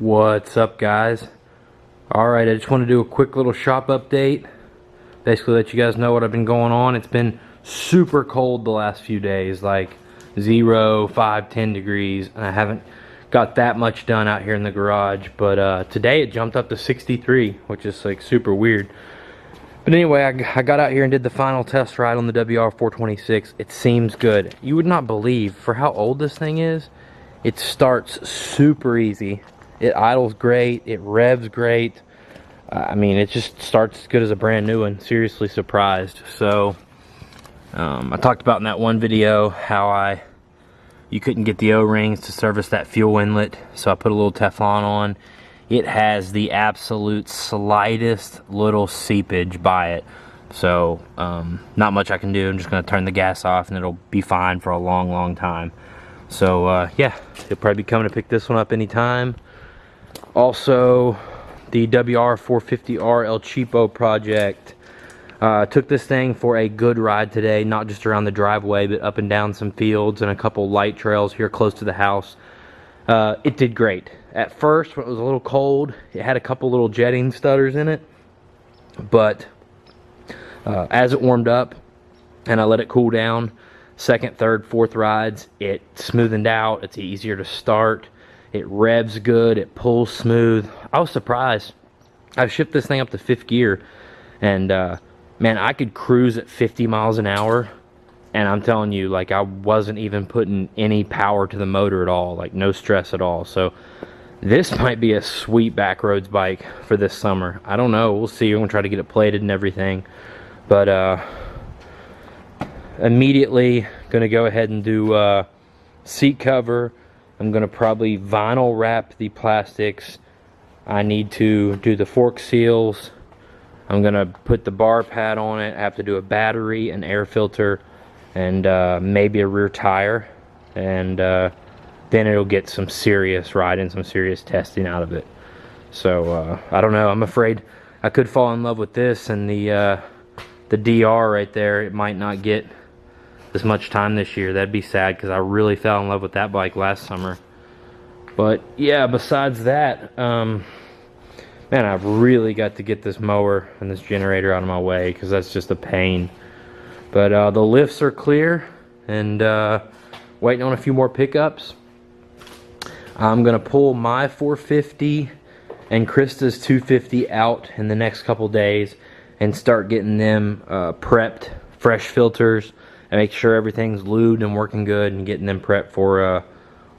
What's up, guys? Alright, I just want to do a quick little shop update. Basically let you guys know what I've been going on. It's been super cold the last few days, like 0, 5, 10 degrees, and I haven't got that much done out here in the garage. But today it jumped up to 63, which is like super weird. But anyway, I got out here and did the final test ride on the WR426. It seems good. You would not believe, for how old this thing is, it starts super easy. It idles great, it revs great. I mean, it just starts as good as a brand new one. Seriously surprised. So, I talked about in that one video how you couldn't get the O-rings to service that fuel inlet, so I put a little Teflon on. It has the absolute slightest little seepage by it. So, not much I can do. I'm just going to turn the gas off and it'll be fine for a long time. So, yeah, you'll probably be coming to pick this one up anytime. Also, the WR450R El Cheapo project. Took this thing for a good ride today, not just around the driveway, but up and down some fields and a couple light trails here close to the house. It did great. At first, when it was a little cold, it had a couple little jetting stutters in it. But as it warmed up and I let it cool down, second, third, fourth rides, it smoothened out. It's easier to start. It revs good. It pulls smooth. I was surprised. I've shipped this thing up to 5th gear, and man, I could cruise at 50 miles an hour, and I'm telling you, like, I wasn't even putting any power to the motor at all, like no stress at all. So this might be a sweet backroads bike for this summer. I don't know. We'll see. We're gonna try to get it plated and everything, but immediately gonna go ahead and do seat cover. I'm gonna probably vinyl wrap the plastics. I need to do the fork seals. I'm gonna put the bar pad on it. I have to do a battery, an air filter, and maybe a rear tire. And then it'll get some serious riding, some serious testing out of it. So I don't know. I'm afraid I could fall in love with this, and the DR right there, it might not get as much time this year. That'd be sad, because I really fell in love with that bike last summer. But yeah, besides that, man, I've really got to get this mower and this generator out of my way, because that's just a pain. But the lifts are clear, and waiting on a few more pickups. I'm gonna pull my 450 and Krista's 250 out in the next couple days and start getting them prepped, fresh filters, and make sure everything's lubed and working good, and getting them prepped for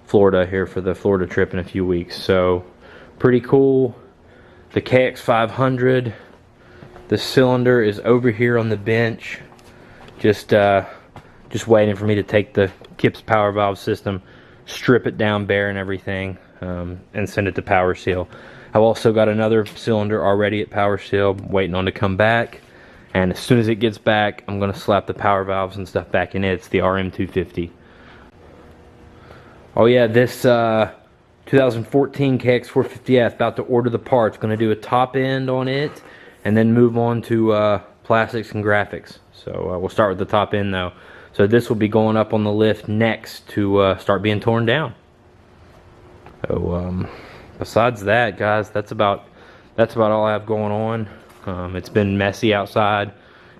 Florida here for the Florida trip in a few weeks. So pretty cool. The KX500, the cylinder is over here on the bench, just waiting for me to take the Kip's power valve system, strip it down bare and everything, and send it to Power Seal. I've also got another cylinder already at Power Seal, waiting on to come back. And as soon as it gets back, I'm going to slap the power valves and stuff back in it. It's the RM250. Oh yeah, this 2014 KX450F, about to order the parts. Going to do a top end on it, and then move on to plastics and graphics. So we'll start with the top end though. So this will be going up on the lift next to start being torn down. So besides that, guys, that's about all I have going on. It's been messy outside.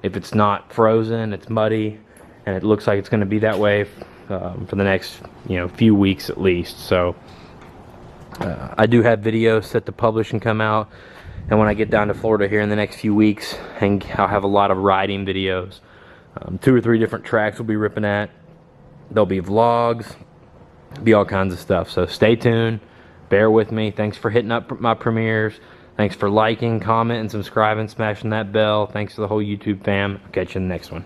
If it's not frozen, it's muddy, and it looks like it's going to be that way for the next few weeks at least. So I do have videos set to publish and come out, and when I get down to Florida here in the next few weeks, and I'll have a lot of riding videos. 2 or 3 different tracks we'll be ripping at. There'll be vlogs, be all kinds of stuff. So stay tuned, bear with me. Thanks for hitting up my premieres. Thanks for liking, commenting, subscribing, smashing that bell. Thanks to the whole YouTube fam. I'll catch you in the next one.